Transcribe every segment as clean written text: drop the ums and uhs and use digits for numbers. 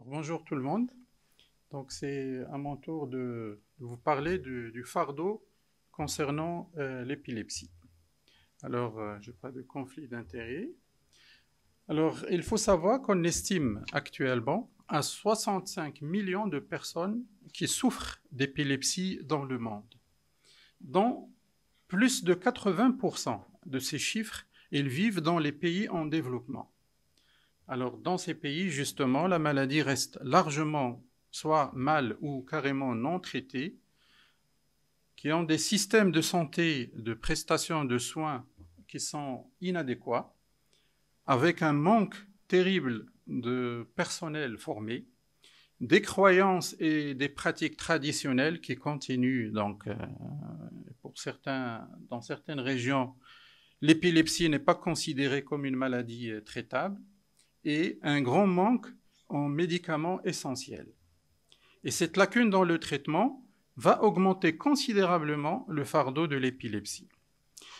Bonjour tout le monde. Donc c'est à mon tour de vous parler du fardeau concernant l'épilepsie. Alors, je n'ai pas de conflit d'intérêts. Alors, il faut savoir qu'on estime actuellement à 65 millions de personnes qui souffrent d'épilepsie dans le monde, dont plus de 80% de ces chiffres, ils vivent dans les pays en développement. Alors, dans ces pays, justement, la maladie reste largement soit mal ou carrément non traitée, qui ont des systèmes de santé, de prestations de soins qui sont inadéquats, avec un manque terrible de personnel formé, des croyances et des pratiques traditionnelles qui continuent. Donc, dans certaines régions, l'épilepsie n'est pas considérée comme une maladie traitable, et un grand manque en médicaments essentiels. Et cette lacune dans le traitement va augmenter considérablement le fardeau de l'épilepsie.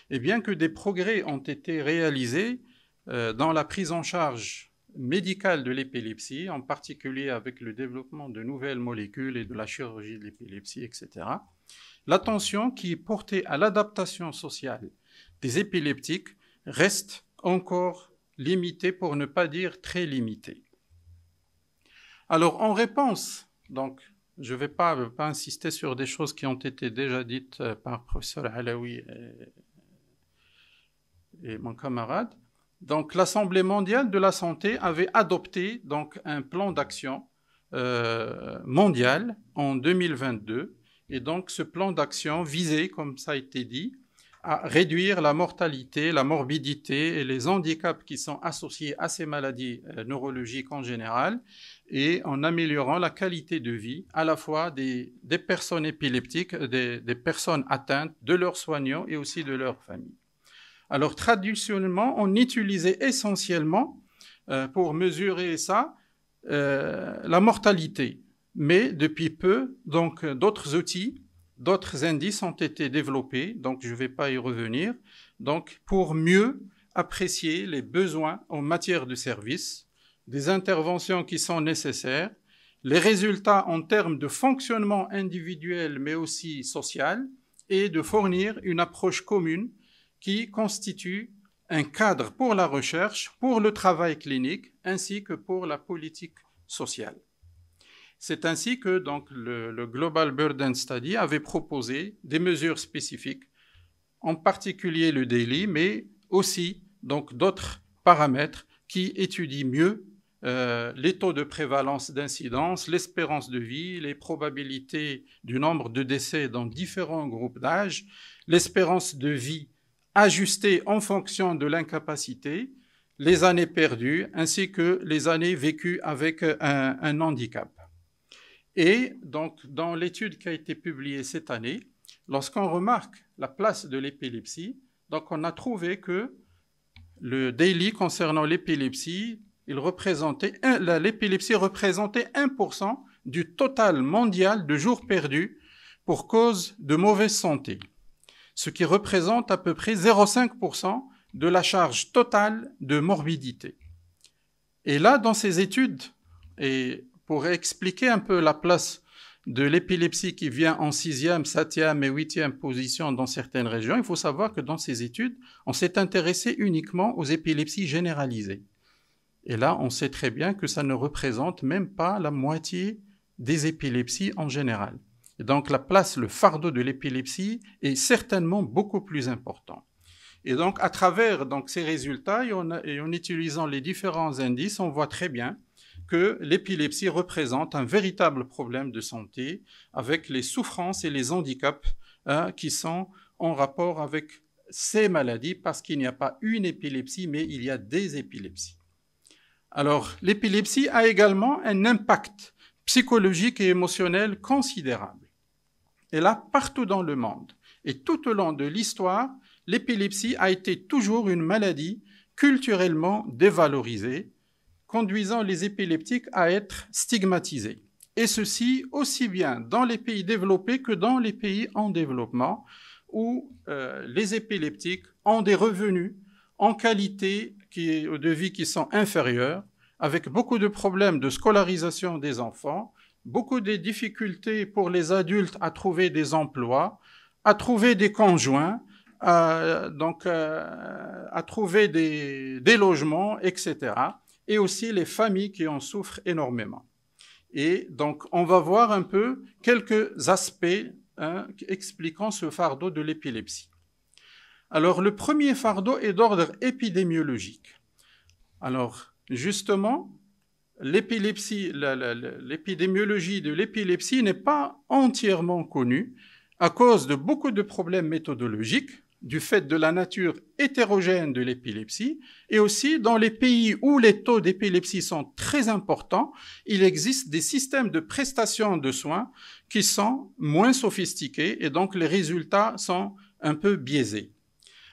Et bien que des progrès ont été réalisés dans la prise en charge médicale de l'épilepsie, en particulier avec le développement de nouvelles molécules et de la chirurgie de l'épilepsie, etc., l'attention qui est portée à l'adaptation sociale des épileptiques reste encore limitée, pour ne pas dire très limitée. Alors, en réponse, donc, je ne vais pas insister sur des choses qui ont été déjà dites par le professeur Alaoui et mon camarade. Donc, l'Assemblée mondiale de la santé avait adopté donc, un plan d'action mondial en 2022. Et donc, ce plan d'action visait, comme ça a été dit, à réduire la mortalité, la morbidité et les handicaps qui sont associés à ces maladies neurologiques en général, et en améliorant la qualité de vie à la fois des personnes épileptiques, des personnes atteintes, de leurs soignants et aussi de leurs familles. Alors traditionnellement, on utilisait essentiellement pour mesurer ça la mortalité, mais depuis peu, donc d'autres outils, d'autres indices ont été développés, donc je ne vais pas y revenir, donc pour mieux apprécier les besoins en matière de services, des interventions qui sont nécessaires, les résultats en termes de fonctionnement individuel mais aussi social, et de fournir une approche commune qui constitue un cadre pour la recherche, pour le travail clinique, ainsi que pour la politique sociale. C'est ainsi que donc, le Global Burden Study avait proposé des mesures spécifiques, en particulier le daily, mais aussi donc, d'autres paramètres qui étudient mieux les taux de prévalence d'incidence, l'espérance de vie, les probabilités du nombre de décès dans différents groupes d'âge, l'espérance de vie ajustée en fonction de l'incapacité, les années perdues, ainsi que les années vécues avec un handicap. Et donc, dans l'étude qui a été publiée cette année, lorsqu'on remarque la place de l'épilepsie, donc on a trouvé que le daily concernant l'épilepsie, l'épilepsie représentait 1% du total mondial de jours perdus pour cause de mauvaise santé, ce qui représente à peu près 0,5% de la charge totale de morbidité. Et là, dans ces études, et pour expliquer un peu la place de l'épilepsie qui vient en 6e, 7e et 8e position dans certaines régions, il faut savoir que dans ces études, on s'est intéressé uniquement aux épilepsies généralisées. Et là, on sait très bien que ça ne représente même pas la moitié des épilepsies en général. Et donc la place, le fardeau de l'épilepsie est certainement beaucoup plus important. Et donc à travers donc, ces résultats et en utilisant les différents indices, on voit très bien que l'épilepsie représente un véritable problème de santé avec les souffrances et les handicaps qui sont en rapport avec ces maladies, parce qu'il n'y a pas une épilepsie, mais il y a des épilepsies. Alors, l'épilepsie a également un impact psychologique et émotionnel considérable. Et là, partout dans le monde, et tout au long de l'histoire, l'épilepsie a été toujours une maladie culturellement dévalorisée, conduisant les épileptiques à être stigmatisés. Et ceci aussi bien dans les pays développés que dans les pays en développement, où les épileptiques ont des revenus en qualité de vie qui sont inférieurs avec beaucoup de problèmes de scolarisation des enfants, beaucoup de difficultés pour les adultes à trouver des emplois, à trouver des conjoints, à trouver des logements, etc. Et aussi les familles qui en souffrent énormément. Et donc, on va voir un peu quelques aspects expliquant ce fardeau de l'épilepsie. Alors, le premier fardeau est d'ordre épidémiologique. Alors, justement, l'épidémiologie de l'épilepsie n'est pas entièrement connue à cause de beaucoup de problèmes méthodologiques, du fait de la nature hétérogène de l'épilepsie, et aussi dans les pays où les taux d'épilepsie sont très importants, il existe des systèmes de prestation de soins qui sont moins sophistiqués et donc les résultats sont un peu biaisés.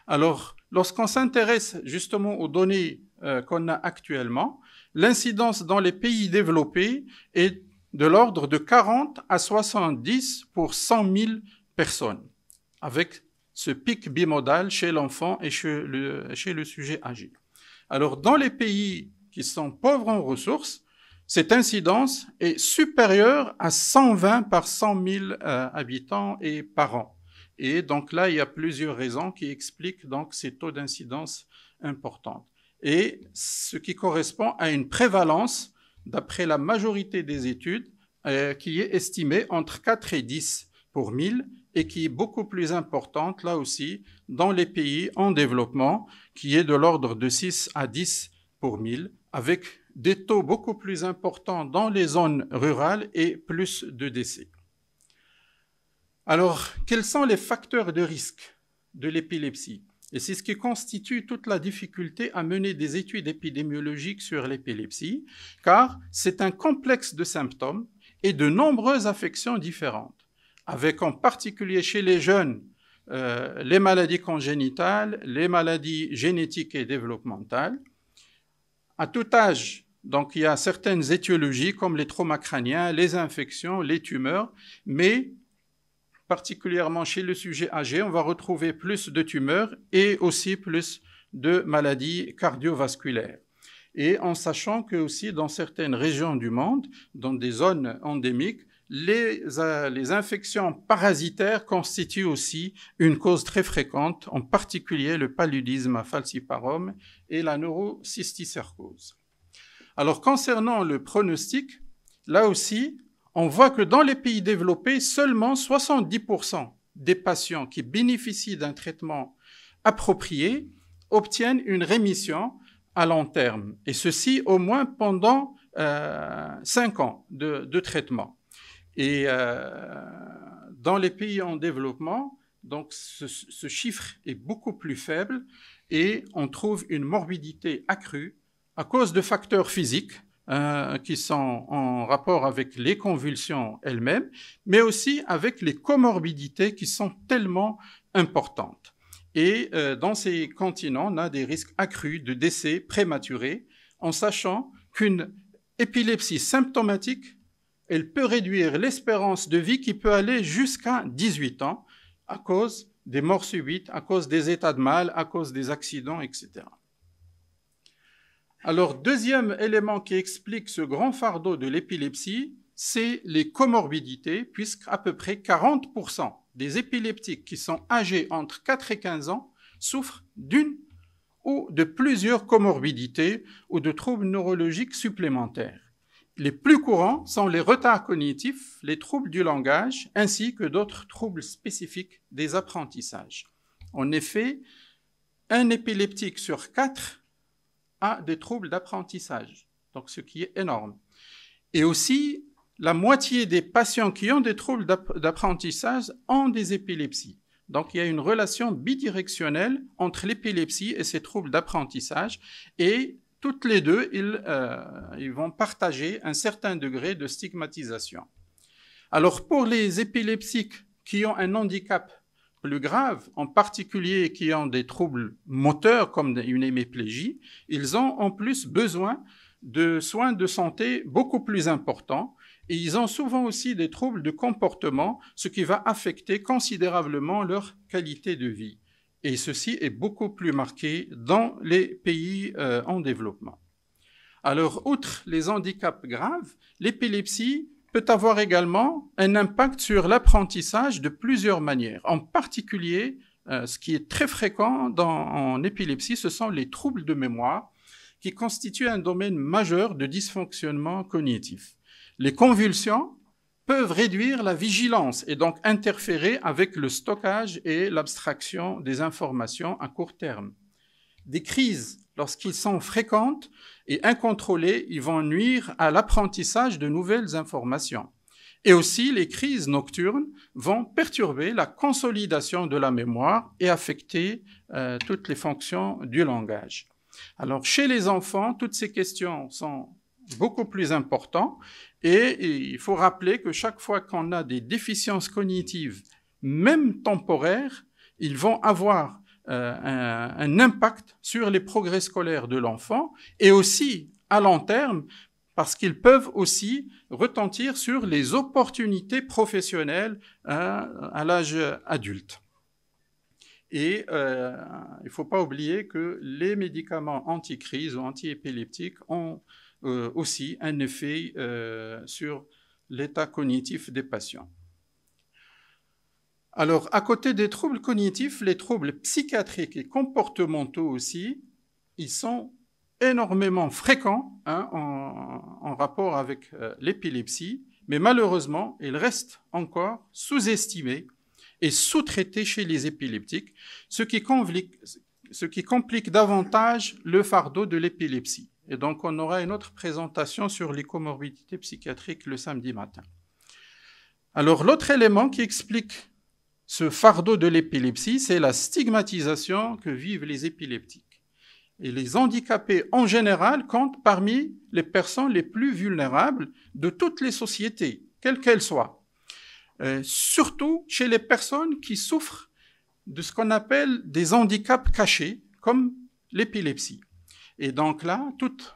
Alors, lorsqu'on s'intéresse justement aux données qu'on a actuellement, l'incidence dans les pays développés est de l'ordre de 40 à 70 pour 100 000 personnes, avec ce pic bimodal chez l'enfant et chez le sujet âgé. Alors, dans les pays qui sont pauvres en ressources, cette incidence est supérieure à 120 par 100 000 habitants et par an. Et donc là, il y a plusieurs raisons qui expliquent donc ces taux d'incidence importants. Et ce qui correspond à une prévalence, d'après la majorité des études, qui est estimée entre 4 et 10 pour 1000, et qui est beaucoup plus importante, là aussi, dans les pays en développement, qui est de l'ordre de 6 à 10 pour 1000, avec des taux beaucoup plus importants dans les zones rurales et plus de décès. Alors, quels sont les facteurs de risque de l'épilepsie? Et c'est ce qui constitue toute la difficulté à mener des études épidémiologiques sur l'épilepsie, car c'est un complexe de symptômes et de nombreuses affections différentes, avec en particulier chez les jeunes les maladies congénitales, les maladies génétiques et développementales. À tout âge, donc il y a certaines étiologies comme les traumas crâniens, les infections, les tumeurs, mais particulièrement chez le sujet âgé, on va retrouver plus de tumeurs et aussi plus de maladies cardiovasculaires. Et en sachant que aussi dans certaines régions du monde, dans des zones endémiques, les infections parasitaires constituent aussi une cause très fréquente, en particulier le paludisme falciparum et la neurocysticercose. Alors concernant le pronostic, là aussi, on voit que dans les pays développés, seulement 70% des patients qui bénéficient d'un traitement approprié obtiennent une rémission à long terme, et ceci au moins pendant 5 ans de traitement. Et dans les pays en développement, donc ce chiffre est beaucoup plus faible et on trouve une morbidité accrue à cause de facteurs physiques qui sont en rapport avec les convulsions elles-mêmes, mais aussi avec les comorbidités qui sont tellement importantes. Et dans ces continents, on a des risques accrus de décès prématurés, en sachant qu'une épilepsie symptomatique, elle peut réduire l'espérance de vie qui peut aller jusqu'à 18 ans à cause des morts subites, à cause des états de mal, à cause des accidents, etc. Alors, deuxième élément qui explique ce grand fardeau de l'épilepsie, c'est les comorbidités, puisqu'à peu près 40% des épileptiques qui sont âgés entre 4 et 15 ans souffrent d'une ou de plusieurs comorbidités ou de troubles neurologiques supplémentaires. Les plus courants sont les retards cognitifs, les troubles du langage, ainsi que d'autres troubles spécifiques des apprentissages. En effet, un épileptique sur 4 a des troubles d'apprentissage, donc ce qui est énorme. Et aussi, la moitié des patients qui ont des troubles d'apprentissage ont des épilepsies. Donc il y a une relation bidirectionnelle entre l'épilepsie et ces troubles d'apprentissage, et toutes les deux, ils vont partager un certain degré de stigmatisation. Alors pour les épileptiques qui ont un handicap plus grave, en particulier qui ont des troubles moteurs comme une hémiplégie, ils ont en plus besoin de soins de santé beaucoup plus importants, et ils ont souvent aussi des troubles de comportement, ce qui va affecter considérablement leur qualité de vie. Et ceci est beaucoup plus marqué dans les pays en développement. Alors, outre les handicaps graves, l'épilepsie peut avoir également un impact sur l'apprentissage de plusieurs manières. En particulier, ce qui est très fréquent en épilepsie, ce sont les troubles de mémoire qui constituent un domaine majeur de dysfonctionnement cognitif. Les convulsions peuvent réduire la vigilance et donc interférer avec le stockage et l'abstraction des informations à court terme. Des crises, lorsqu'ils sont fréquentes et incontrôlées, ils vont nuire à l'apprentissage de nouvelles informations. Et aussi, les crises nocturnes vont perturber la consolidation de la mémoire et affecter toutes les fonctions du langage. Alors, chez les enfants, toutes ces questions sont beaucoup plus importantes et il faut rappeler que chaque fois qu'on a des déficiences cognitives, même temporaires, ils vont avoir un impact sur les progrès scolaires de l'enfant et aussi à long terme parce qu'ils peuvent aussi retentir sur les opportunités professionnelles à l'âge adulte. Et il ne faut pas oublier que les médicaments anti-crise ou anti-épileptiques ont aussi un effet sur l'état cognitif des patients. Alors, à côté des troubles cognitifs, les troubles psychiatriques et comportementaux aussi, ils sont énormément fréquents en rapport avec l'épilepsie, mais malheureusement, ils restent encore sous-estimés et sous-traités chez les épileptiques, ce qui complique davantage le fardeau de l'épilepsie. Et donc, on aura une autre présentation sur les comorbidités psychiatriques le samedi matin. Alors, l'autre élément qui explique ce fardeau de l'épilepsie, c'est la stigmatisation que vivent les épileptiques. Et les handicapés, en général, comptent parmi les personnes les plus vulnérables de toutes les sociétés, quelles qu'elles soient. Surtout chez les personnes qui souffrent de ce qu'on appelle des handicaps cachés, comme l'épilepsie. Et donc là,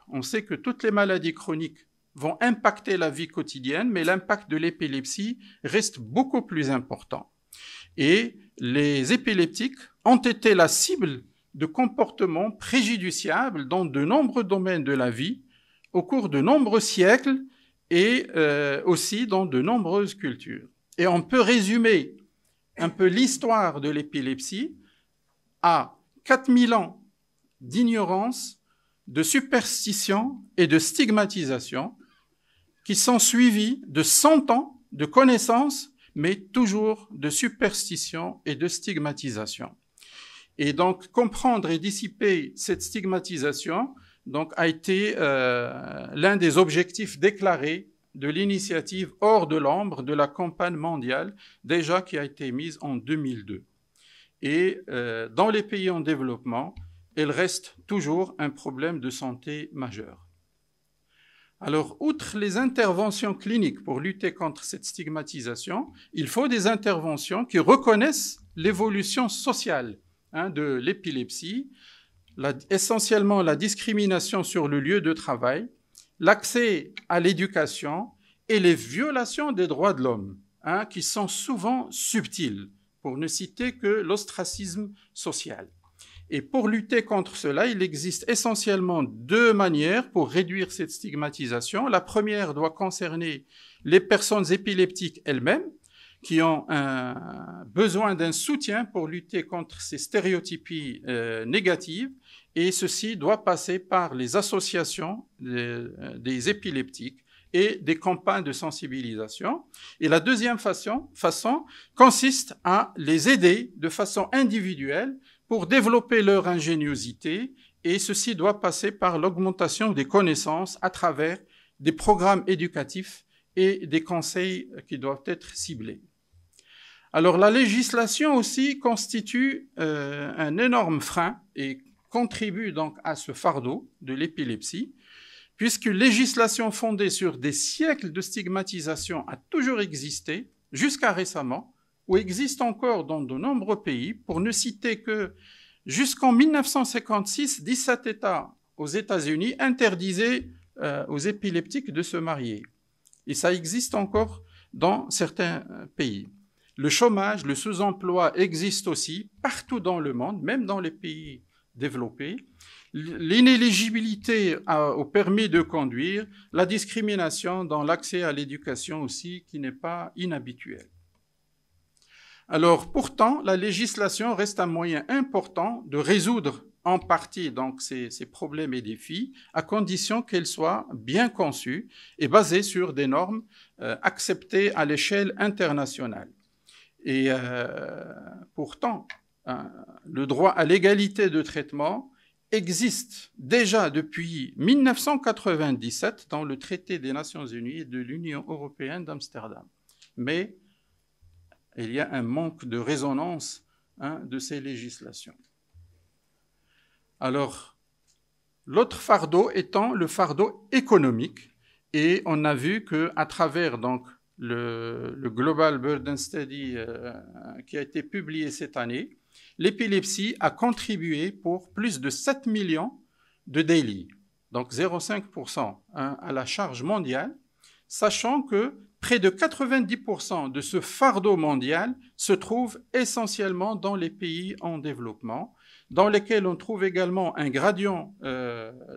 on sait que toutes les maladies chroniques vont impacter la vie quotidienne, mais l'impact de l'épilepsie reste beaucoup plus important. Et les épileptiques ont été la cible de comportements préjudiciables dans de nombreux domaines de la vie, au cours de nombreux siècles et aussi dans de nombreuses cultures. Et on peut résumer un peu l'histoire de l'épilepsie à 4000 ans d'ignorance, de superstition et de stigmatisation qui sont suivis de 100 ans de connaissances, mais toujours de superstition et de stigmatisation. Et donc, comprendre et dissiper cette stigmatisation a été l'un des objectifs déclarés de l'initiative Hors de l'ombre de la campagne mondiale, déjà qui a été mise en 2002. Et dans les pays en développement, elle reste toujours un problème de santé majeur. Alors, outre les interventions cliniques pour lutter contre cette stigmatisation, il faut des interventions qui reconnaissent l'évolution sociale de l'épilepsie, essentiellement la discrimination sur le lieu de travail, l'accès à l'éducation et les violations des droits de l'homme, qui sont souvent subtiles, pour ne citer que l'ostracisme social. Et pour lutter contre cela, il existe essentiellement deux manières pour réduire cette stigmatisation. La première doit concerner les personnes épileptiques elles-mêmes, qui ont besoin d'un soutien pour lutter contre ces stéréotypies négatives, et ceci doit passer par les associations des épileptiques et des campagnes de sensibilisation. Et la deuxième façon consiste à les aider de façon individuelle pour développer leur ingéniosité, et ceci doit passer par l'augmentation des connaissances à travers des programmes éducatifs et des conseils qui doivent être ciblés. Alors la législation aussi constitue un énorme frein et contribue donc à ce fardeau de l'épilepsie, puisque législation fondée sur des siècles de stigmatisation a toujours existé, jusqu'à récemment, ou existe encore dans de nombreux pays, pour ne citer que jusqu'en 1956, 17 États aux États-Unis interdisaient aux épileptiques de se marier. Et ça existe encore dans certains pays. Le chômage, le sous-emploi existent aussi partout dans le monde, même dans les pays développés, l'inéligibilité au permis de conduire, la discrimination dans l'accès à l'éducation aussi, qui n'est pas inhabituelle. Alors, pourtant, la législation reste un moyen important de résoudre en partie donc ces problèmes et défis, à condition qu'elle soit bien conçue et basée sur des normes acceptées à l'échelle internationale. Et pourtant, le droit à l'égalité de traitement existe déjà depuis 1997 dans le traité des Nations Unies et de l'Union européenne d'Amsterdam. Mais il y a un manque de résonance de ces législations. Alors, l'autre fardeau étant le fardeau économique, et on a vu qu'à travers donc, le Global Burden Study qui a été publié cette année, l'épilepsie a contribué pour plus de 7 millions de décès, donc 0,5% à la charge mondiale, sachant que près de 90% de ce fardeau mondial se trouve essentiellement dans les pays en développement, dans lesquels on trouve également un gradient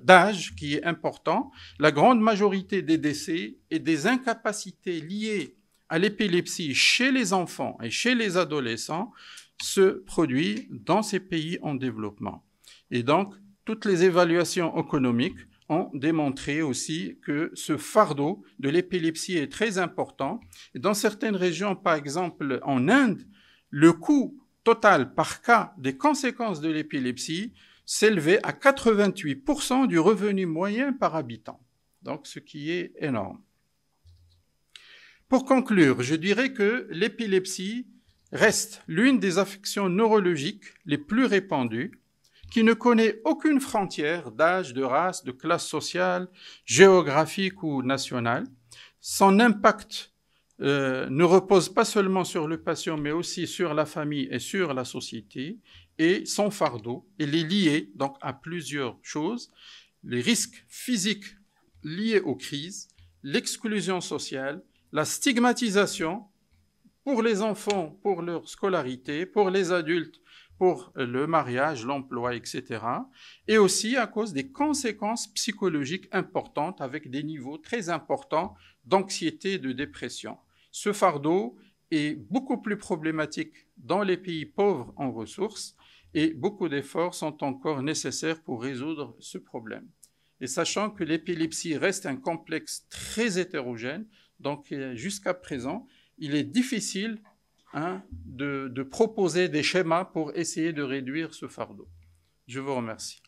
d'âge qui est important. La grande majorité des décès et des incapacités liées à l'épilepsie chez les enfants et chez les adolescents se produit dans ces pays en développement. Et donc, toutes les évaluations économiques ont démontré aussi que ce fardeau de l'épilepsie est très important. Et dans certaines régions, par exemple en Inde, le coût total par cas des conséquences de l'épilepsie s'élevait à 88% du revenu moyen par habitant. Donc, ce qui est énorme. Pour conclure, je dirais que l'épilepsie reste l'une des affections neurologiques les plus répandues, qui ne connaît aucune frontière d'âge, de race, de classe sociale, géographique ou nationale. Son impact ne repose pas seulement sur le patient, mais aussi sur la famille et sur la société. Et son fardeau, il est lié donc à plusieurs choses. Les risques physiques liés aux crises, l'exclusion sociale, la stigmatisation pour les enfants, pour leur scolarité, pour les adultes, pour le mariage, l'emploi, etc. Et aussi à cause des conséquences psychologiques importantes avec des niveaux très importants d'anxiété et de dépression. Ce fardeau est beaucoup plus problématique dans les pays pauvres en ressources et beaucoup d'efforts sont encore nécessaires pour résoudre ce problème. Et sachant que l'épilepsie reste un complexe très hétérogène, donc jusqu'à présent, il est difficile de proposer des schémas pour essayer de réduire ce fardeau. Je vous remercie.